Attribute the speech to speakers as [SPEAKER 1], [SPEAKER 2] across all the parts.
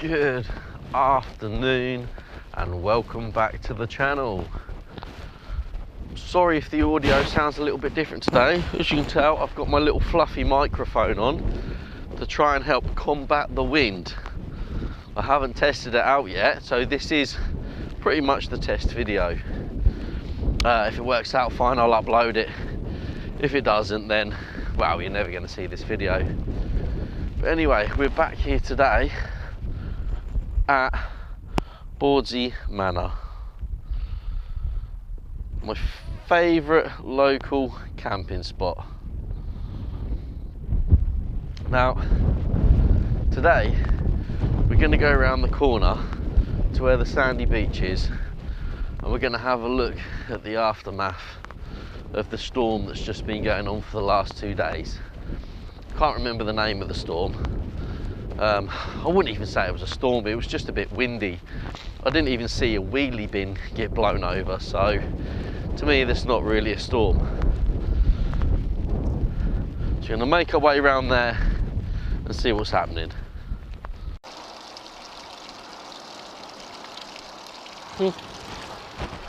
[SPEAKER 1] Good afternoon and welcome back to the channel. Sorry if the audio sounds a little bit different today. As you can tell, I've got my little fluffy microphone on to try and help combat the wind. I haven't tested it out yet, so this is pretty much the test video. If it works out fine, I'll upload it. If it doesn't, then well, you're never going to see this video. But anyway, we're back here today at Bawdsey Manor, my favourite local camping spot. Now today we're going to go around the corner to where the sandy beach is, and we're going to have a look at the aftermath of the storm that's just been going on for the last 2 days. Can't remember the name of the storm. I wouldn't even say it was a storm, it was just a bit windy. I didn't even see a wheelie bin get blown over, so to me this is not really a storm. So we're going to make our way around there and see what's happening.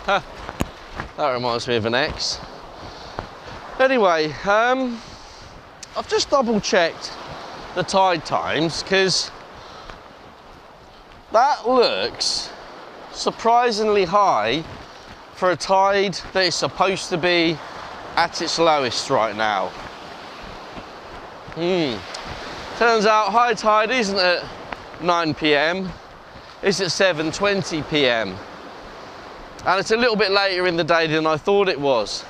[SPEAKER 1] That reminds me of an ex. Anyway, I've just double checked the tide times because that looks surprisingly high for a tide that is supposed to be at its lowest right now. Turns out high tide isn't at 9 p.m, it's at 7:20 p.m. and it's a little bit later in the day than I thought it was.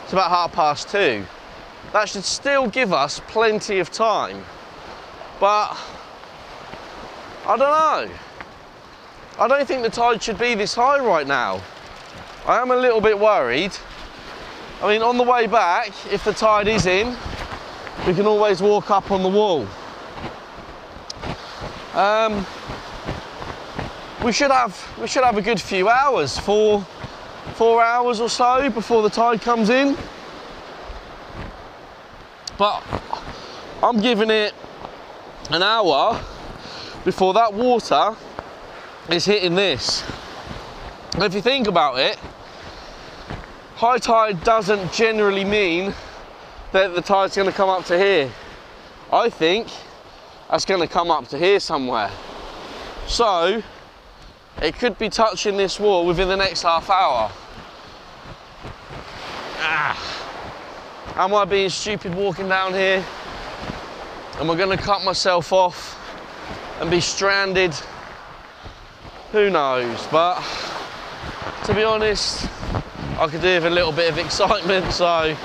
[SPEAKER 1] It's about 2:30. That should still give us plenty of time, but I don't know. I don't think the tide should be this high right now. I am a little bit worried. I mean, on the way back, if the tide is in, we can always walk up on the wall. We should have a good few hours, four hours or so before the tide comes in. But I'm giving it an hour before that water is hitting this. And if you think about it, high tide doesn't generally mean that the tide's going to come up to here. I think that's going to come up to here somewhere. So it could be touching this wall within the next half hour. Am I being stupid walking down here? Am I going to cut myself off and be stranded? Who knows? But to be honest, I could do with a little bit of excitement, so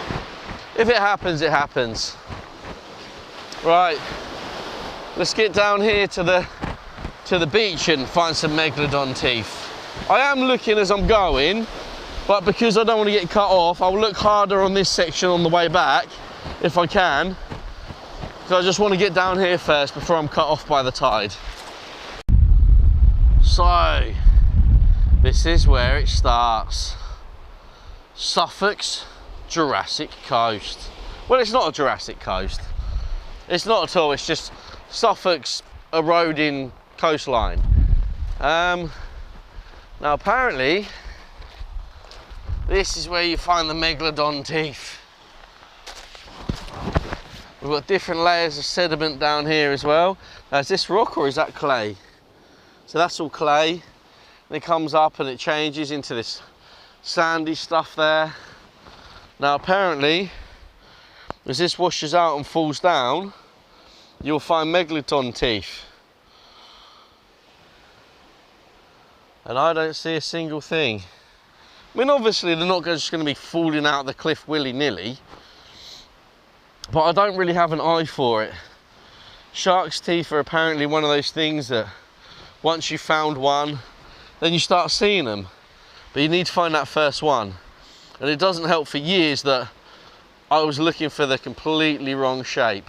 [SPEAKER 1] if it happens, it happens. Right, let's get down here to the beach and find some megalodon teeth. I am looking as I'm going, but because I don't want to get cut off, I'll look harder on this section on the way back, if I can. Because I just want to get down here first before I'm cut off by the tide. So, this is where it starts. Suffolk's Jurassic Coast. Well, it's not a Jurassic Coast. It's not at all, it's just Suffolk's eroding coastline. Now apparently, this is where you find the megalodon teeth. We've got different layers of sediment down here as well. Now, is this rock or is that clay? So that's all clay. And it comes up and it changes into this sandy stuff there. Now apparently, as this washes out and falls down, you'll find megalodon teeth. And I don't see a single thing. I mean, obviously they're not just going to be falling out of the cliff willy-nilly, but I don't really have an eye for it. Shark's teeth are apparently one of those things that once you've found one, then you start seeing them. But you need to find that first one. And it doesn't help for years that I was looking for the completely wrong shape.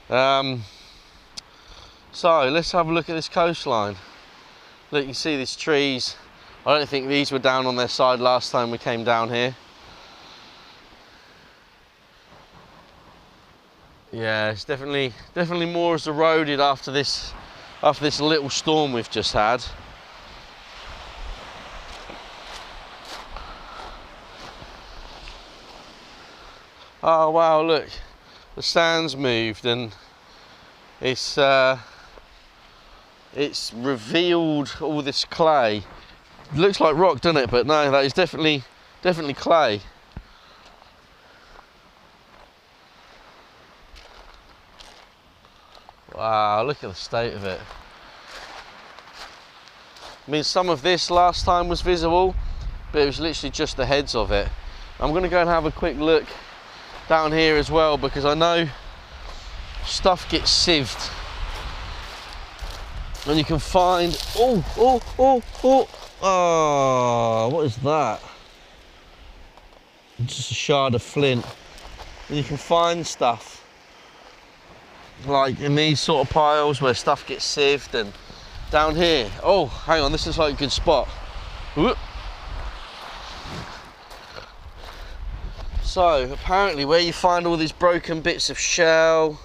[SPEAKER 1] So let's have a look at this coastline. Look, you can see these trees. I don't think these were down on their side last time we came down here. Yeah, it's definitely more as eroded after this after this little storm we've just had. Oh wow, look, the sand's moved and it's revealed all this clay. It looks like rock, doesn't it? But no, that is definitely clay. Wow, look at the state of it. I mean, some of this last time was visible, but it was literally just the heads of it. I'm going to go and have a quick look down here as well, because I know stuff gets sieved. And you can find, oh, what is that? Just a shard of flint. And you can find stuff like in these sort of piles where stuff gets sieved, and down here, oh, hang on, this is like a good spot. Whoop. So apparently where you find all these broken bits of shell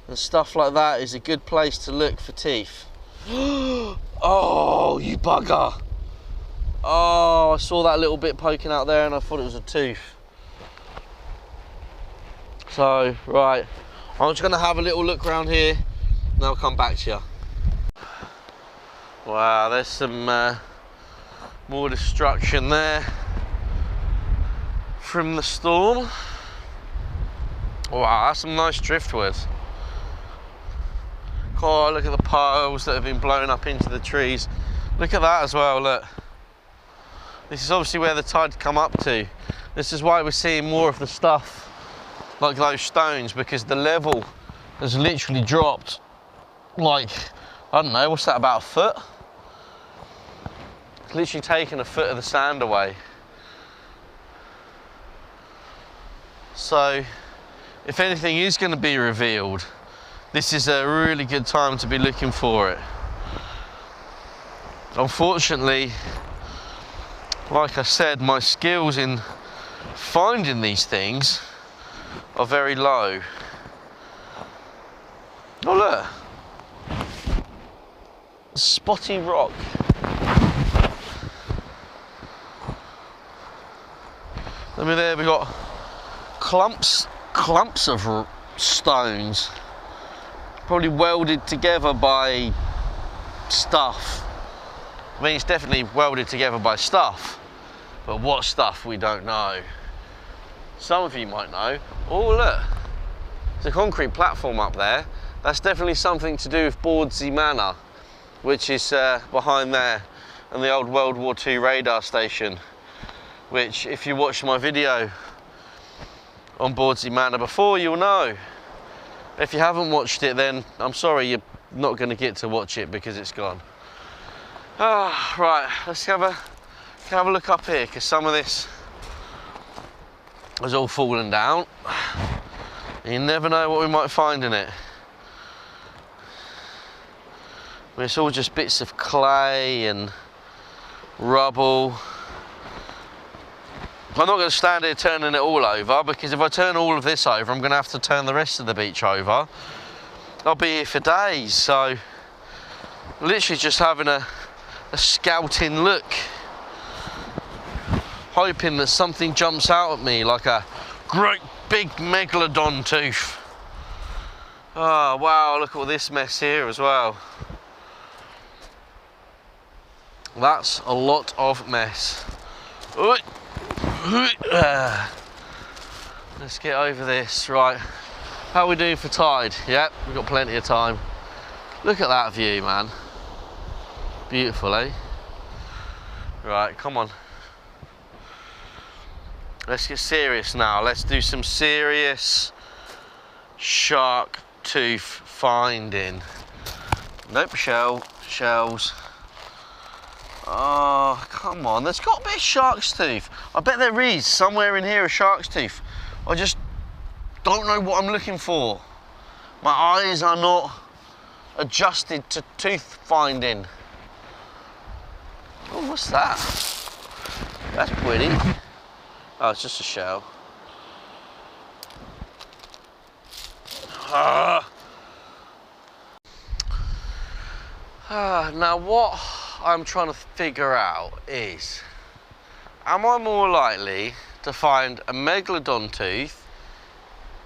[SPEAKER 1] and stuff like that is a good place to look for teeth. Oh, you bugger. Oh, I saw that little bit poking out there and I thought it was a tooth. So, right, I'm just gonna have a little look around here and I'll come back to you. Wow, there's some more destruction there from the storm. Wow, that's some nice driftwood. Oh, look at the piles that have been blown up into the trees. Look at that as well, look. This is obviously where the tide come up to. This is why we're seeing more of the stuff like those stones, because the level has literally dropped like, I don't know, what's that, about a foot? It's literally taken a foot of the sand away. So if anything is going to be revealed, this is a really good time to be looking for it. Unfortunately, like I said, my skills in finding these things are very low. Oh look, spotty rock. I mean, there we got clumps of stones, probably welded together by stuff. I mean, it's definitely welded together by stuff, but what stuff, we don't know. Some of you might know. Oh look, there's a concrete platform up there. That's definitely something to do with Bawdsey Manor, which is behind there, and the old World War II radar station, which, if you watched my video on Bawdsey Manor before, you'll know. If you haven't watched it, then I'm sorry, you're not going to get to watch it because it's gone. Ah, right, let's have a look up here, because some of this has all fallen down. You never know what we might find in it. I mean, it's all just bits of clay and rubble. I'm not going to stand here turning it all over, because if I turn all of this over, I'm going to have to turn the rest of the beach over. I'll be here for days, so literally just having a scouting look, hoping that something jumps out at me like a great big megalodon tooth. Oh wow, look at all this mess here as well. That's a lot of mess. Let's get over this. Right, how are we doing for tide? Yep, we've got plenty of time. Look at that view, man. Beautiful, eh? Right, come on. Let's get serious now. Let's do some serious shark tooth finding. Nope, shells. Oh, come on. There's got to be a shark's tooth. I bet there is somewhere in here, a shark's tooth. I just don't know what I'm looking for. My eyes are not adjusted to tooth finding. Oh, what's that? That's pretty. Oh, it's just a shell. Now what I'm trying to figure out is, am I more likely to find a megalodon tooth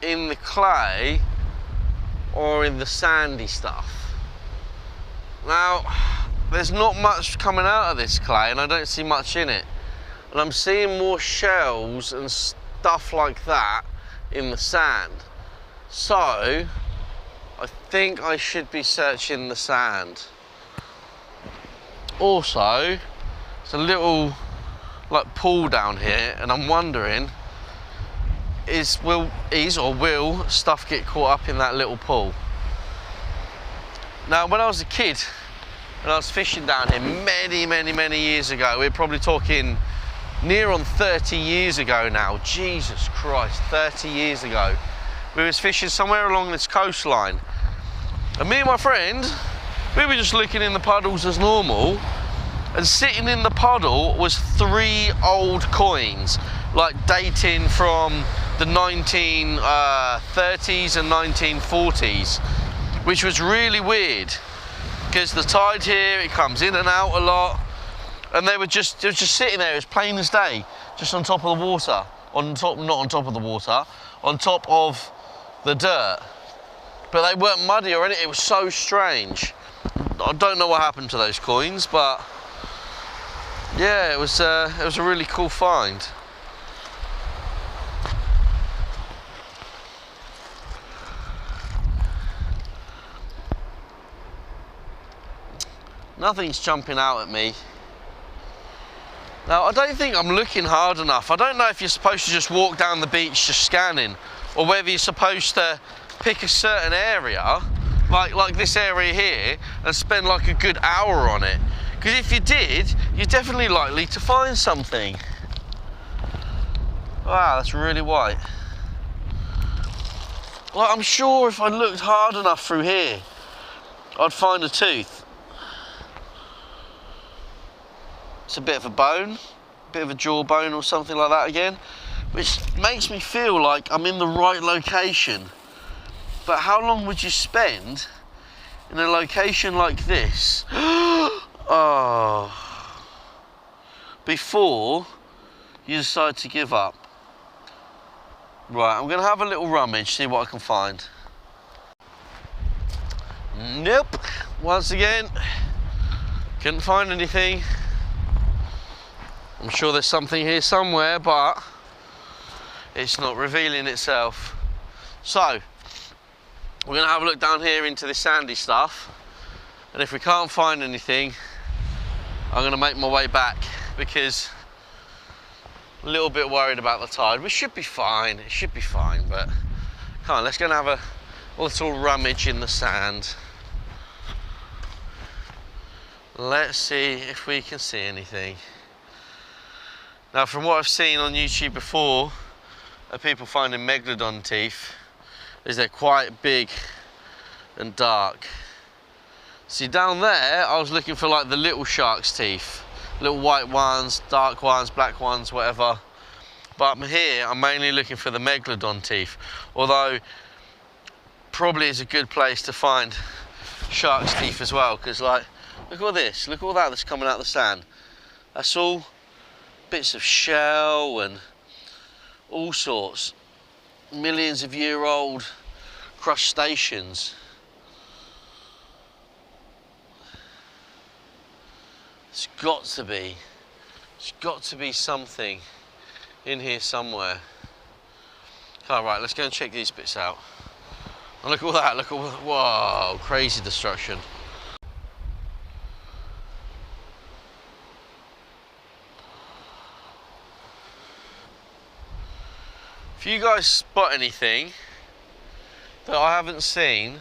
[SPEAKER 1] in the clay or in the sandy stuff? Now, there's not much coming out of this clay and I don't see much in it. And I'm seeing more shells and stuff like that in the sand. So, I think I should be searching the sand. Also, it's a little like pool down here and I'm wondering, will stuff get caught up in that little pool? Now, when I was a kid, and I was fishing down here many years ago, we're probably talking near on 30 years ago now. Jesus Christ, 30 years ago. We was fishing somewhere along this coastline. And me and my friend, we were just looking in the puddles as normal, and sitting in the puddle was 3 old coins, like dating from the 1930s and 1940s, which was really weird, because the tide here, it comes in and out a lot, and they were just sitting there as plain as day, just on top of the water, not on top of the water, on top of the dirt. But they weren't muddy or anything. It was so strange. I don't know what happened to those coins, but yeah, it was a really cool find. Nothing's jumping out at me. Now, I don't think I'm looking hard enough. I don't know if you're supposed to just walk down the beach just scanning, or whether you're supposed to pick a certain area, like this area here, and spend like a good hour on it. Because if you did, you're definitely likely to find something. Wow, that's really white. Well, I'm sure if I looked hard enough through here, I'd find a tooth. It's a bit of a bone, a bit of a jawbone or something like that again, which makes me feel like I'm in the right location. But how long would you spend in a location like this before you decide to give up? Right, I'm going to have a little rummage, see what I can find. Nope, once again, couldn't find anything. I'm sure there's something here somewhere, but it's not revealing itself. So, we're going to have a look down here into this sandy stuff, and if we can't find anything, I'm going to make my way back, because I'm a little bit worried about the tide. We should be fine, it should be fine, but come on, let's go and have a little rummage in the sand. Let's see if we can see anything. Now, from what I've seen on YouTube before of people finding megalodon teeth, is they're quite big and dark. See, down there, I was looking for like the little shark's teeth. Little white ones, dark ones, black ones, whatever. But here, I'm mainly looking for the megalodon teeth. Although, probably is a good place to find shark's teeth as well. Because like, look at all this, look at all that that's coming out of the sand. That's all bits of shell and all sorts, millions of year old crustaceans. It's got to be something in here somewhere. All right, let's go and check these bits out. And look at all that, look at all that, whoa, crazy destruction. If you guys spot anything that I haven't seen,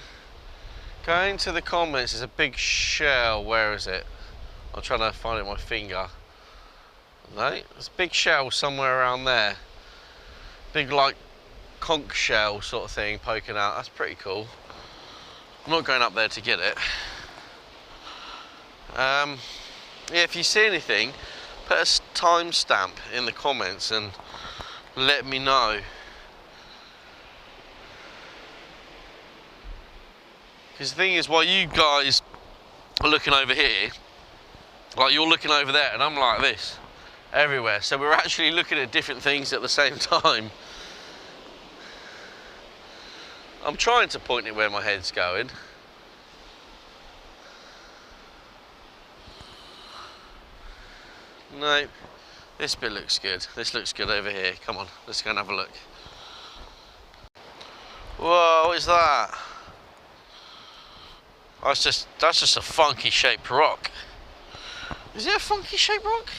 [SPEAKER 1] go into the comments. There's a big shell. Where is it? I'm trying to find it with my finger. No, there's a big shell somewhere around there. Big like conch shell sort of thing poking out. That's pretty cool. I'm not going up there to get it. Yeah, if you see anything, put a timestamp in the comments and let me know. Because the thing is, while you guys looking over here, like you're looking over there, and I'm like this, everywhere. So we're actually looking at different things at the same time. I'm trying to point it where my head's going. No, this bit looks good. This looks good over here. Come on, let's go and have a look. Whoa, what is that? Oh, that's just a funky shaped rock. Is it a funky shaped rock?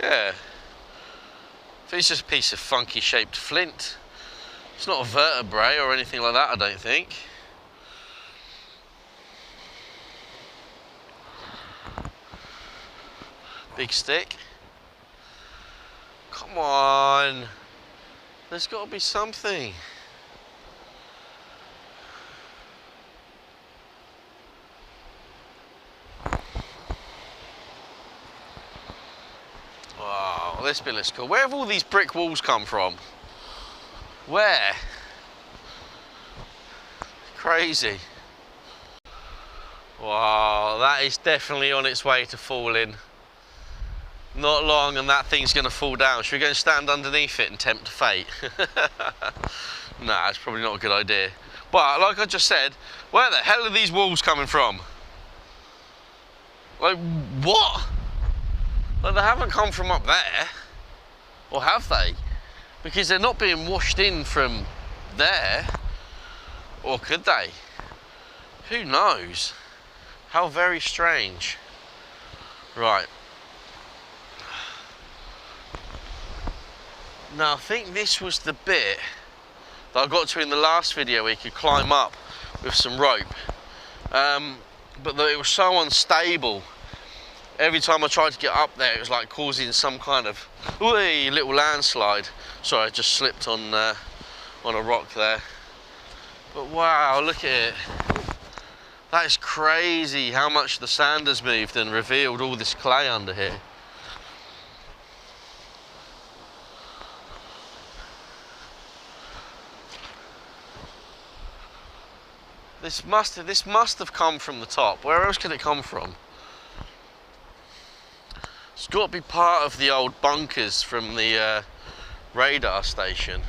[SPEAKER 1] Yeah. I think it's just a piece of funky shaped flint. It's not a vertebrae or anything like that, I don't think. Big stick. Come on. There's got to be something. Wow, this bit looks cool. Where have all these brick walls come from? Where? Crazy. Wow, that is definitely on its way to falling. Not long and that thing's going to fall down. Should we go and stand underneath it and tempt fate? Nah, it's probably not a good idea. But like I just said, where the hell are these walls coming from? Like, what? Like, they haven't come from up there. Or have they? Because they're not being washed in from there. Or could they? Who knows? How very strange. Right. Now I think this was the bit that I got to in the last video where you could climb up with some rope. But it was so unstable. Every time I tried to get up there, it was like causing some kind of little landslide. Sorry, I just slipped on a rock there. But wow, look at it. That is crazy how much the sand has moved and revealed all this clay under here. This must have come from the top. Where else could it come from? It's got to be part of the old bunkers from the radar station.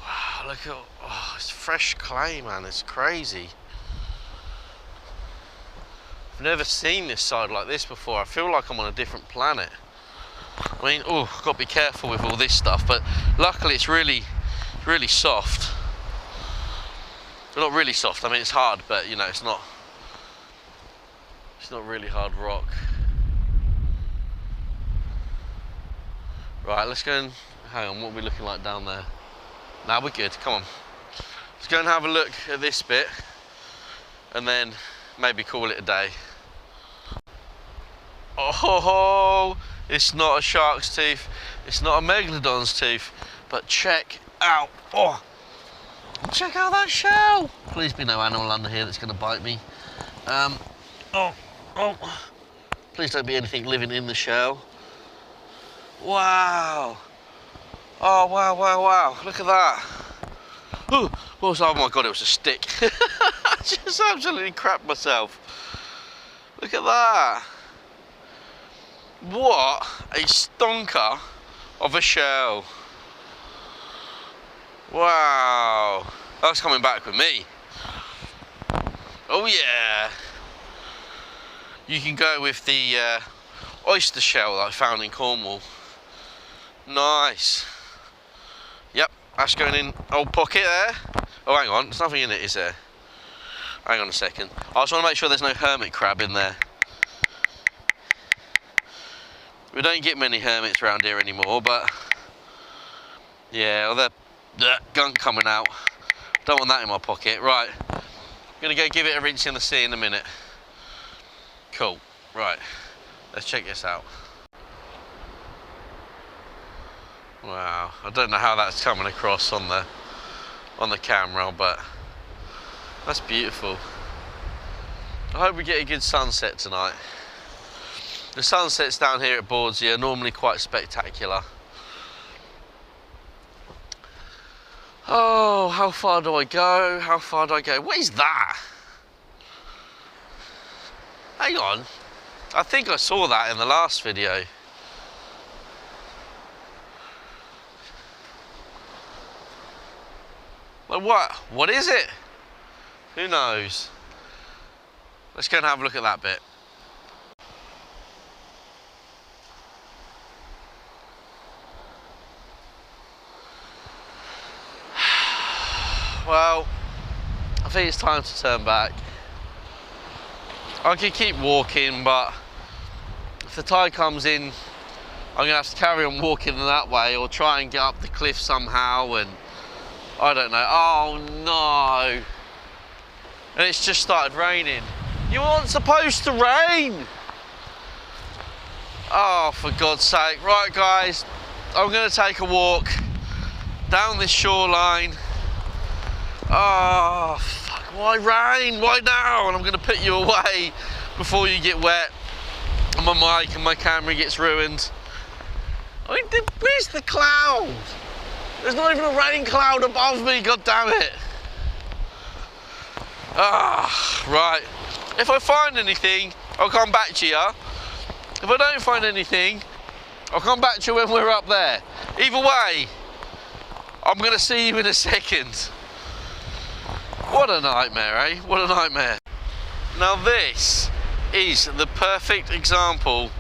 [SPEAKER 1] Wow, look at, oh, it's fresh clay, man. It's crazy. I've never seen this side like this before. I feel like I'm on a different planet. I mean, oh, I've got to be careful with all this stuff, but luckily it's really soft. Well, not really soft. I mean, it's hard, but you know, it's not really hard rock. Right, let's go and hang on. What are we looking like down there? Nah, we're good. Come on. Let's go and have a look at this bit, and then maybe call it a day. Oh, it's not a shark's tooth. It's not a megalodon's tooth. But check out. Oh. Check out that shell! Please be no animal under here that's going to bite me. Please don't be anything living in the shell. Wow! Oh, wow, wow, wow. Look at that. Oh my God, it was a stick. I just absolutely crapped myself. Look at that. What a stonker of a shell. Wow, that's coming back with me. Oh yeah. You can go with the oyster shell that I found in Cornwall. Nice. Yep, that's going in old pocket there. Oh, hang on, there's nothing in it, is there? Hang on a second. I just want to make sure there's no hermit crab in there. We don't get many hermits around here anymore, but yeah, well, they're gunk coming out. Don't want that in my pocket. Right, I'm gonna go give it a rinse in the sea in a minute. Cool. Right, let's check this out. Wow, I don't know how that's coming across on the camera, but that's beautiful. I hope we get a good sunset tonight. The sunsets down here at Bawdsey are normally quite spectacular. Oh, how far do I go? How far do I go? What is that? Hang on. I think I saw that in the last video. Well, what is it? Who knows? Let's go and have a look at that bit. Well, I think it's time to turn back. I could keep walking, but if the tide comes in, I'm gonna have to carry on walking that way or try and get up the cliff somehow, and I don't know. Oh no. And it's just started raining. You weren't supposed to rain. Oh, for God's sake. Right guys, I'm gonna take a walk down this shoreline. Oh, fuck, why rain? Why now? And I'm gonna put you away before you get wet and my mic and my camera gets ruined. I mean, where's the cloud? There's not even a rain cloud above me, god damn it. Ah, right. If I find anything, I'll come back to you. If I don't find anything, I'll come back to you when we're up there. Either way, I'm gonna see you in a second. What a nightmare, eh? What a nightmare. Now this is the perfect example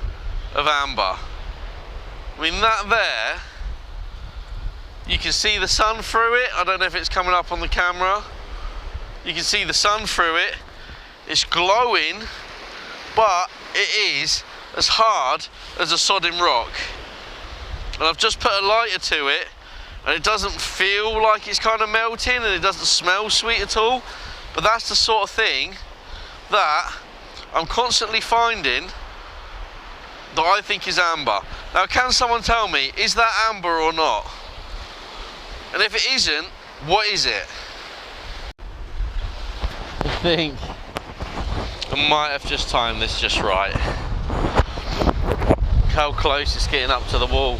[SPEAKER 1] of amber. I mean, that there, you can see the sun through it. I don't know if it's coming up on the camera. You can see the sun through it. It's glowing, but it is as hard as a sodding rock. And I've just put a lighter to it, and it doesn't feel like it's kind of melting, and it doesn't smell sweet at all. But that's the sort of thing that I'm constantly finding that I think is amber. Now, can someone tell me, is that amber or not? And if it isn't, what is it? I think I might have just timed this just right. How close it's getting up to the wall.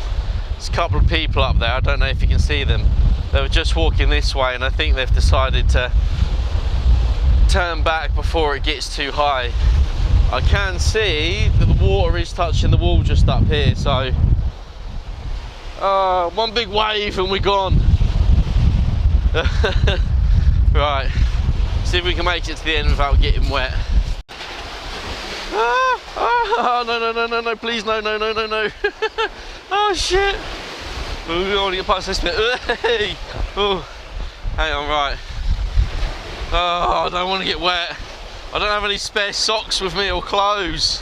[SPEAKER 1] There's a couple of people up there, I don't know if you can see them. They were just walking this way, and I think they've decided to turn back before it gets too high. I can see that the water is touching the wall just up here, so one big wave and we're gone. Right, see if we can make it to the end without getting wet. No, please, no. Oh shit. We want to get past this bit. Oh, hang on, right. Oh, I don't want to get wet. I don't have any spare socks with me or clothes.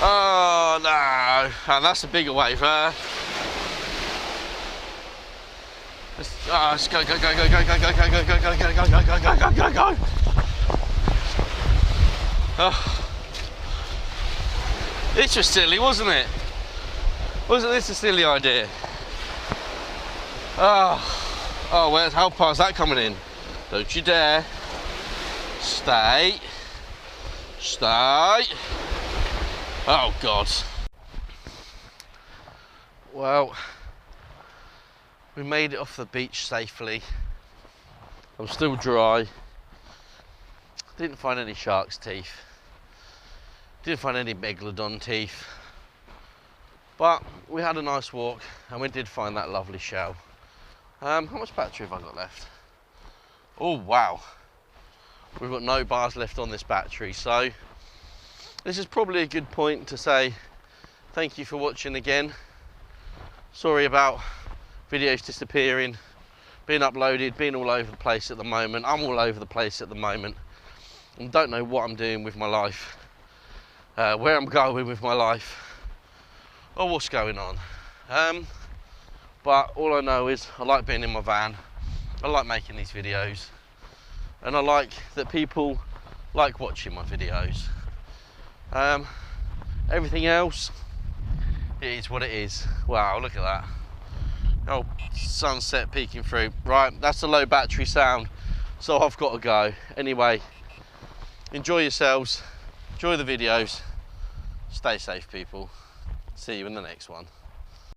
[SPEAKER 1] Oh no, and that's a bigger wave there. Let's go. Oh. This was silly, wasn't it? Wasn't this a silly idea? Oh, where's how far is that coming in? Don't you dare. Stay. Oh God. Well, we made it off the beach safely. I'm still dry. Didn't find any shark's teeth. Didn't find any megalodon teeth. But we had a nice walk and we did find that lovely shell. How much battery have I got left? Oh wow. We've got no bars left on this battery, so this is probably a good point to say thank you for watching again. Sorry about videos disappearing, being uploaded, being all over the place at the moment. I'm all over the place at the moment and don't know what I'm doing with my life, where I'm going with my life, or what's going on. But all I know is I like being in my van, I like making these videos, and I like that people like watching my videos. Everything else, it is what it is. Wow, look at that. Oh, sunset peeking through. Right, that's a low battery sound, so I've got to go. Anyway, enjoy yourselves, enjoy the videos, stay safe people. See you in the next one.